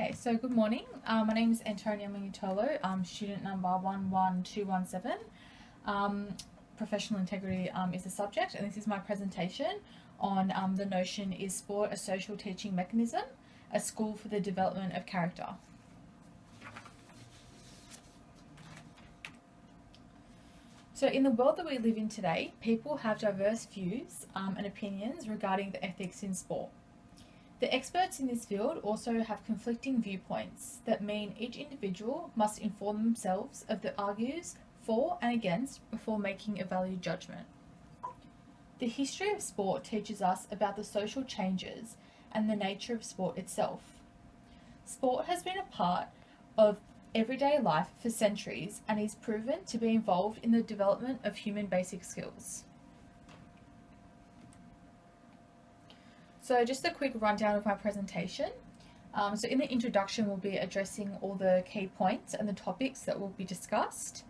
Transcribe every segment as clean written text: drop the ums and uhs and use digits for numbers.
Okay, so good morning. My name is Antonia Minutolo. I'm student number 11217. Professional integrity is the subject, and this is my presentation on the notion, is sport a social teaching mechanism, a school for the development of character? So in the world that we live in today, people have diverse views and opinions regarding the ethics in sport. The experts in this field also have conflicting viewpoints that mean each individual must inform themselves of the argues for and against before making a value judgment. The history of sport teaches us about the social changes and the nature of sport itself. Sport has been a part of everyday life for centuries and is proven to be involved in the development of human basic skills. So just a quick rundown of my presentation. So in the introduction, we'll be addressing all the key points and the topics that will be discussed,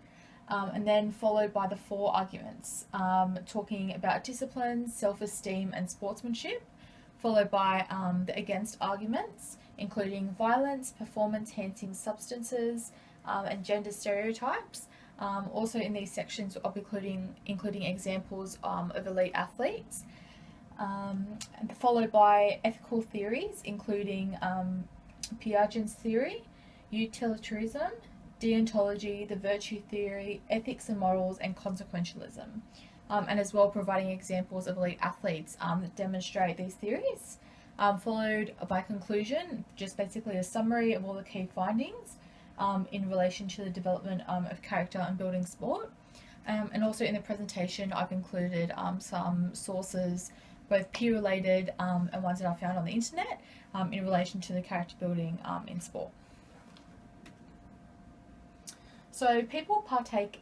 and then followed by the 4 arguments, talking about disciplines, self-esteem and sportsmanship, followed by the against arguments, including violence, performance-enhancing substances, and gender stereotypes. Also in these sections, I'll be including examples of elite athletes, and followed by ethical theories, including Piaget's theory, utilitarianism, deontology, the virtue theory, ethics and morals, and consequentialism, and as well providing examples of elite athletes that demonstrate these theories, followed by conclusion, just basically a summary of all the key findings in relation to the development of character and building sport. And also in the presentation, I've included some sources, both peer-related and ones that I found on the internet, in relation to the character building in sport. So people partake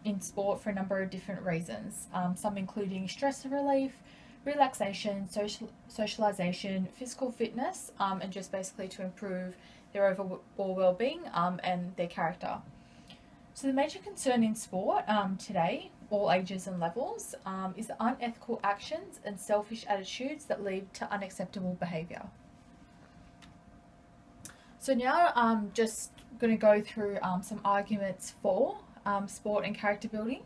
in sport for a number of different reasons, some including stress relief, relaxation, socialization, physical fitness, and just basically to improve their overall well-being and their character. So the major concern in sport today, all ages and levels, is the unethical actions and selfish attitudes that lead to unacceptable behaviour. So now I'm just going to go through some arguments for sport and character building.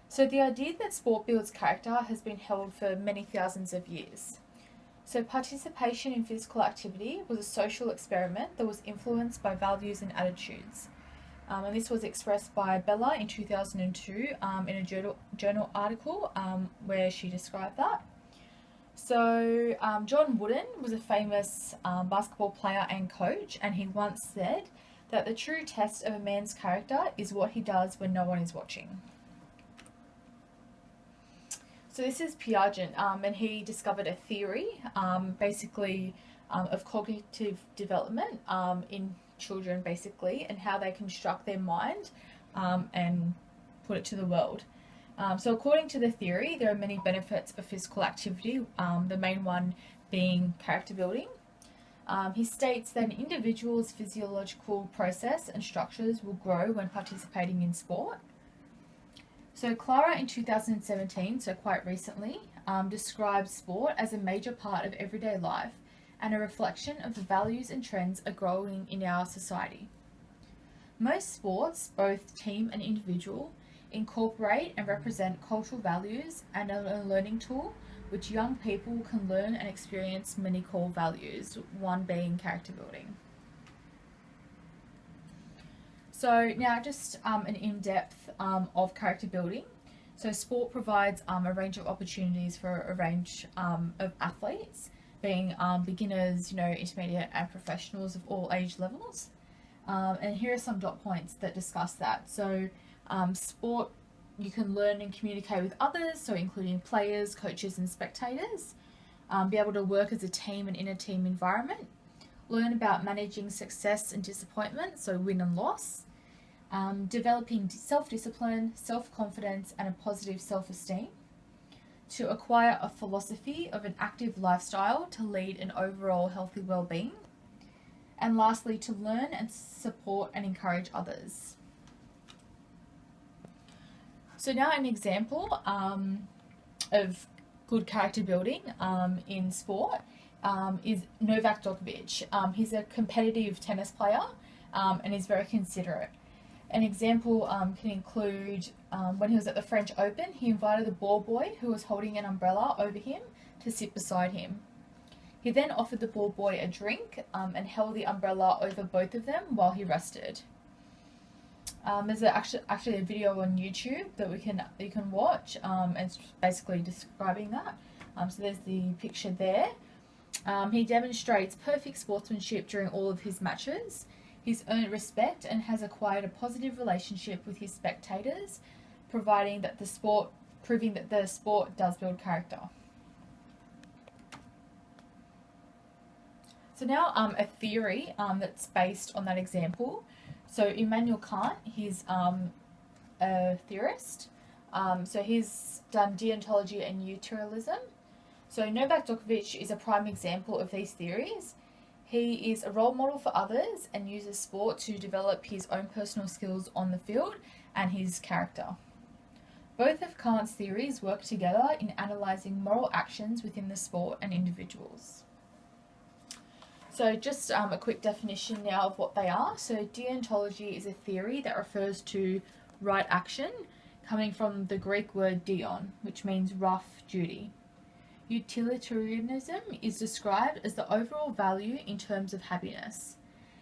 So the idea that sport builds character has been held for many thousands of years. So participation in physical activity was a social experiment that was influenced by values and attitudes. And this was expressed by Bella in 2002 in a journal article where she described that. So John Wooden was a famous basketball player and coach, and he once said that the true test of a man's character is what he does when no one is watching. So this is Piaget, and he discovered a theory basically of cognitive development in children, basically, and how they construct their mind and put it to the world. So according to the theory, there are many benefits of physical activity, the main one being character building. He states that an individual's physiological process and structures will grow when participating in sport. So Clara in 2017, so quite recently, describes sport as a major part of everyday life and a reflection of the values and trends are growing in our society. Most sports, both team and individual, incorporate and represent cultural values and are a learning tool which young people can learn and experience many core values, one being character building. So now just an in-depth of character building. So sport provides a range of opportunities for a range of athletes, being beginners, intermediate and professionals of all age levels. And here are some dot points that discuss that. So sport, you can learn and communicate with others, so including players, coaches and spectators, be able to work as a team and in a team environment, learn about managing success and disappointment, so win and loss, developing self-discipline, self-confidence and a positive self-esteem, to acquire a philosophy of an active lifestyle to lead an overall healthy well-being, and lastly, to learn and support and encourage others. So now an example of good character building in sport is Novak Djokovic. He's a competitive tennis player and is very considerate. An example can include when he was at the French Open, he invited the ball boy who was holding an umbrella over him to sit beside him. He then offered the ball boy a drink and held the umbrella over both of them while he rested. There's actually a video on YouTube that you can watch, and it's basically describing that. So there's the picture there. He demonstrates perfect sportsmanship during all of his matches. He's earned respect and has acquired a positive relationship with his spectators, proving that the sport does build character. So now a theory that's based on that example. So Immanuel Kant, he's a theorist. So he's done deontology and utilitarianism. So Novak Djokovic is a prime example of these theories. He is a role model for others and uses sport to develop his own personal skills on the field and his character. Both of Kant's theories work together in analysing moral actions within the sport and individuals. So just a quick definition now of what they are. So deontology is a theory that refers to right action, coming from the Greek word deon, which means rough duty. Utilitarianism is described as the overall value in terms of happiness.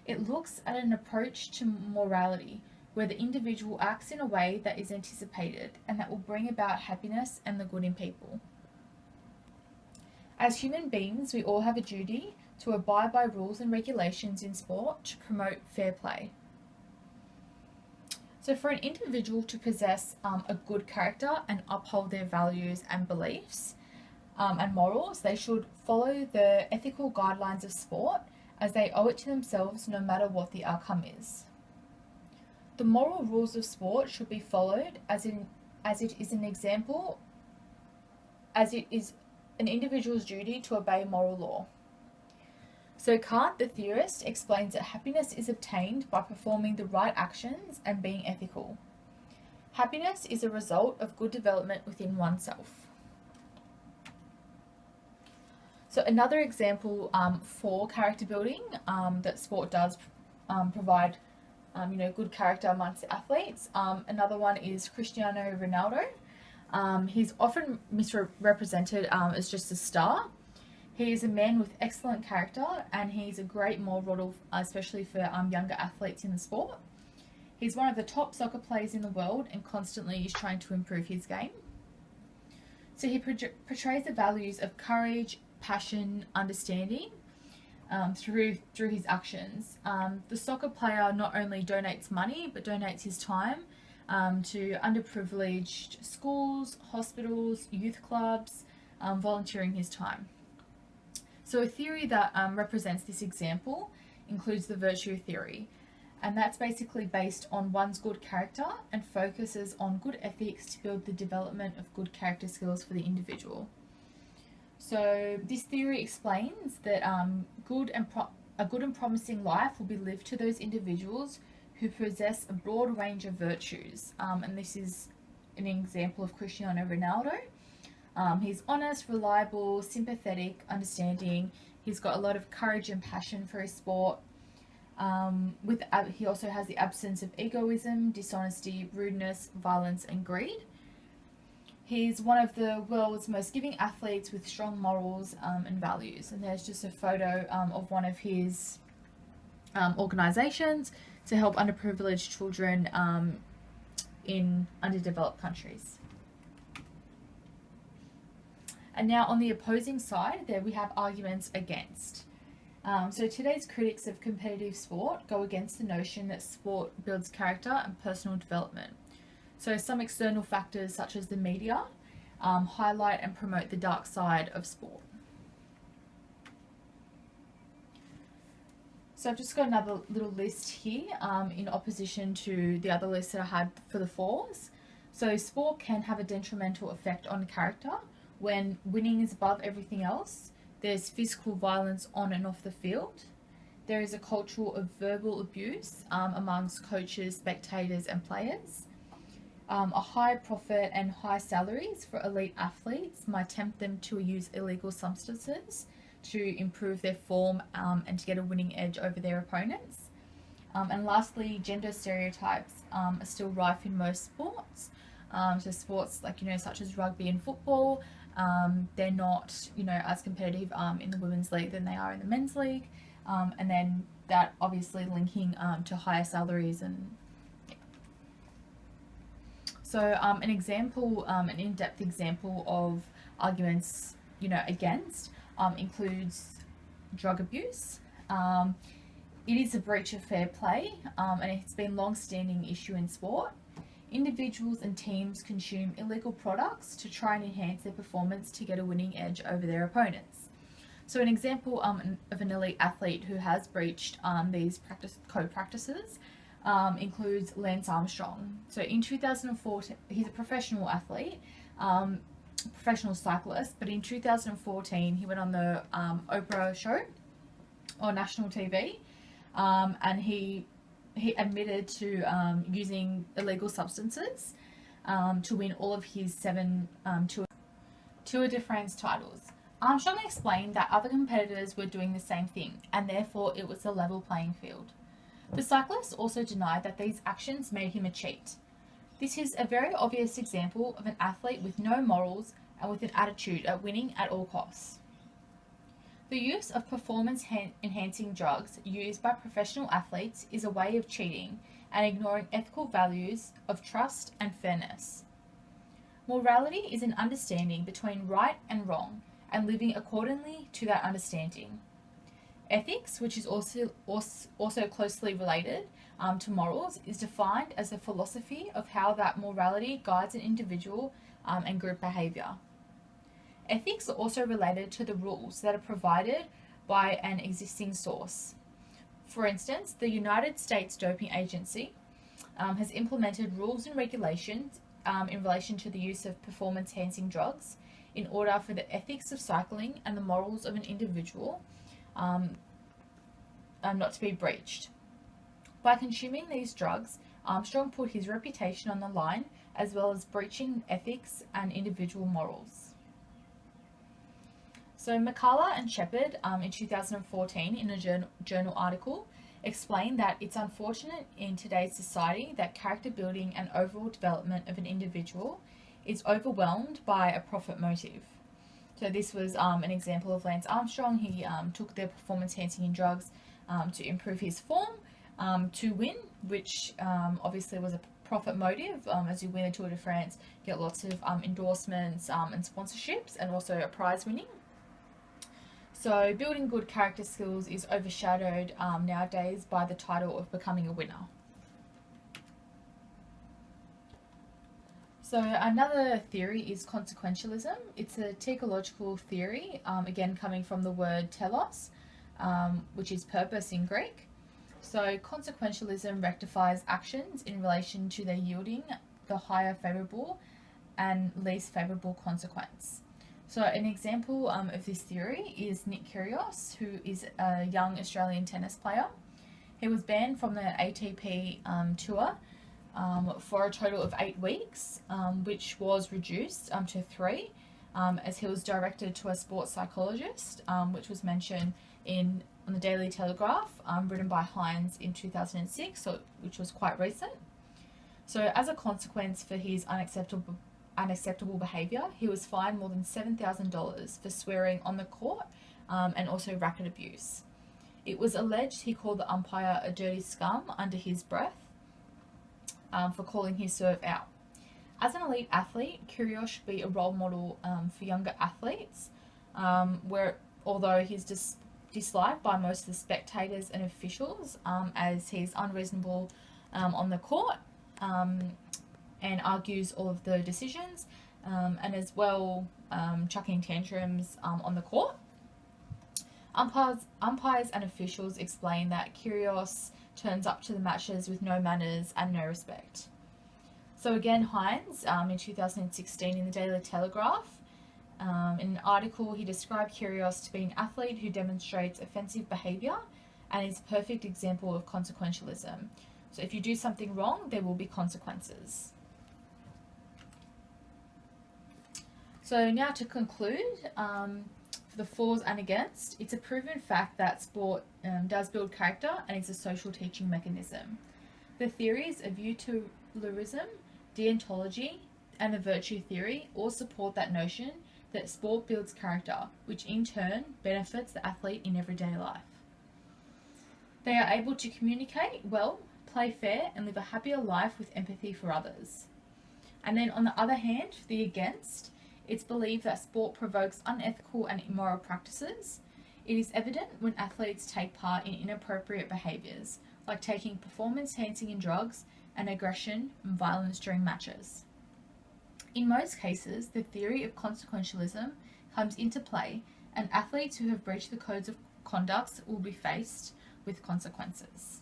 It looks at an approach to morality, where the individual acts in a way that is anticipated and that will bring about happiness and the good in people. As human beings, we all have a duty to abide by rules and regulations in sport to promote fair play. So for an individual to possess a good character and uphold their values and beliefs and morals, they should follow the ethical guidelines of sport as they owe it to themselves no matter what the outcome is. The moral rules of sport should be followed as it is an individual's duty to obey moral law. So Kant, the theorist, explains that happiness is obtained by performing the right actions and being ethical. Happiness is a result of good development within oneself. So another example for character building that sport does provide good character amongst the athletes. Another one is Cristiano Ronaldo. He's often misrepresented as just a star. He is a man with excellent character and he's a great role model, especially for younger athletes in the sport. He's one of the top soccer players in the world and constantly is trying to improve his game. So he portrays the values of courage, passion, understanding through his actions. The soccer player not only donates money but donates his time to underprivileged schools, hospitals, youth clubs, volunteering his time. So a theory that represents this example includes the virtue theory, and that's basically based on one's good character and focuses on good ethics to build the development of good character skills for the individual. So this theory explains that a good and promising life will be lived to those individuals who possess a broad range of virtues, and this is an example of Cristiano Ronaldo. He's honest, reliable, sympathetic, understanding. He's got a lot of courage and passion for his sport. He also has the absence of egoism, dishonesty, rudeness, violence, and greed. He's one of the world's most giving athletes with strong morals and values. And there's just a photo of one of his organisations to help underprivileged children in underdeveloped countries. And now on the opposing side, there we have arguments against. So today's critics of competitive sport go against the notion that sport builds character and personal development. So some external factors such as the media highlight and promote the dark side of sport. So I've just got another little list here in opposition to the other list that I had for the fours. So sport can have a detrimental effect on character when winning is above everything else. There's physical violence on and off the field. There is a culture of verbal abuse amongst coaches, spectators and players. A high profit and high salaries for elite athletes might tempt them to use illegal substances to improve their form and to get a winning edge over their opponents. And lastly, gender stereotypes are still rife in most sports. So sports like, such as rugby and football, they're not, as competitive in the women's league than they are in the men's league. And then that obviously linking to higher salaries. And so an example, an in-depth example of arguments, against includes drug abuse. It is a breach of fair play, and it's been a long-standing issue in sport. Individuals and teams consume illegal products to try and enhance their performance to get a winning edge over their opponents. So an example of an elite athlete who has breached these code practices includes Lance Armstrong. So in 2014, he's a professional athlete, professional cyclist, but in 2014 he went on the Oprah show on national TV, and he admitted to using illegal substances to win all of his 7 Tour de France titles. Armstrong explained that other competitors were doing the same thing, and therefore it was a level playing field. The cyclist also denied that these actions made him a cheat. This is a very obvious example of an athlete with no morals and with an attitude at winning at all costs. The use of performance-enhancing drugs used by professional athletes is a way of cheating and ignoring ethical values of trust and fairness. Morality is an understanding between right and wrong and living accordingly to that understanding. Ethics, which is also closely related to morals, is defined as a philosophy of how that morality guides an individual and group behaviour. Ethics are also related to the rules that are provided by an existing source. For instance, the United States Doping Agency has implemented rules and regulations in relation to the use of performance-enhancing drugs in order for the ethics of cycling and the morals of an individual not to be breached. By consuming these drugs, Armstrong put his reputation on the line as well as breaching ethics and individual morals. So McCullough and Shepard in 2014 in a journal article explained that it's unfortunate in today's society that character building and overall development of an individual is overwhelmed by a profit motive. So this was an example of Lance Armstrong. He took the performance-enhancing drugs to improve his form, to win, which obviously was a profit motive. As you win the Tour de France, you get lots of endorsements and sponsorships, and also a prize winning. So building good character skills is overshadowed nowadays by the title of becoming a winner. So another theory is consequentialism. It's a teleological theory, again coming from the word telos, which is purpose in Greek. So consequentialism rectifies actions in relation to their yielding the higher favourable and least favourable consequence. So an example of this theory is Nick Kyrgios, who is a young Australian tennis player. He was banned from the ATP tour for a total of 8 weeks, which was reduced to 3, as he was directed to a sports psychologist, which was mentioned on the Daily Telegraph, written by Hines in 2006, which was quite recent. So as a consequence for his unacceptable behaviour, he was fined more than $7,000 for swearing on the court and also racket abuse. It was alleged he called the umpire a dirty scum under his breath for calling his serve out. As an elite athlete, Kyrgios should be a role model for younger athletes, where although he's disliked by most of the spectators and officials as he's unreasonable on the court, and argues all of the decisions, and as well chucking tantrums on the court. Umpires and officials explain that Kyrgios turns up to the matches with no manners and no respect. So again, Hines, in 2016 in the Daily Telegraph, in an article, he described Kyrgios to be an athlete who demonstrates offensive behaviour and is a perfect example of consequentialism. So if you do something wrong, there will be consequences. So now to conclude, for the flaws and against, it's a proven fact that sport does build character and it's a social teaching mechanism. The theories of utilitarianism, deontology, and the virtue theory all support that notion that sport builds character, which in turn benefits the athlete in everyday life. They are able to communicate well, play fair, and live a happier life with empathy for others. And then on the other hand, the against, it's believed that sport provokes unethical and immoral practices. It is evident when athletes take part in inappropriate behaviours, like taking performance-enhancing drugs and aggression and violence during matches. In most cases, the theory of consequentialism comes into play, and athletes who have breached the codes of conduct will be faced with consequences.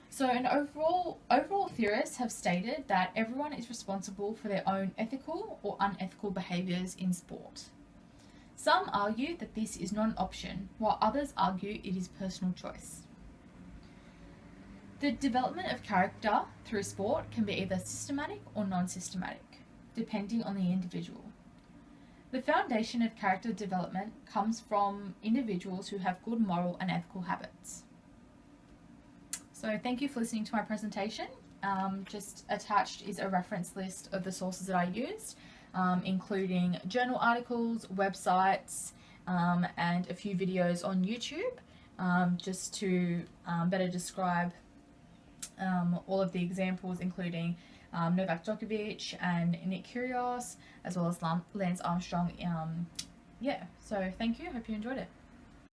So, an overall theorists have stated that everyone is responsible for their own ethical or unethical behaviours in sport. Some argue that this is not an option, while others argue it is personal choice. The development of character through sport can be either systematic or non-systematic, depending on the individual. The foundation of character development comes from individuals who have good moral and ethical habits. So thank you for listening to my presentation. Just attached is a reference list of the sources that I used, including journal articles, websites, and a few videos on YouTube, just to better describe all of the examples, including Novak Djokovic and Nick Kyrgios, as well as Lance Armstrong. So thank you. Hope you enjoyed it.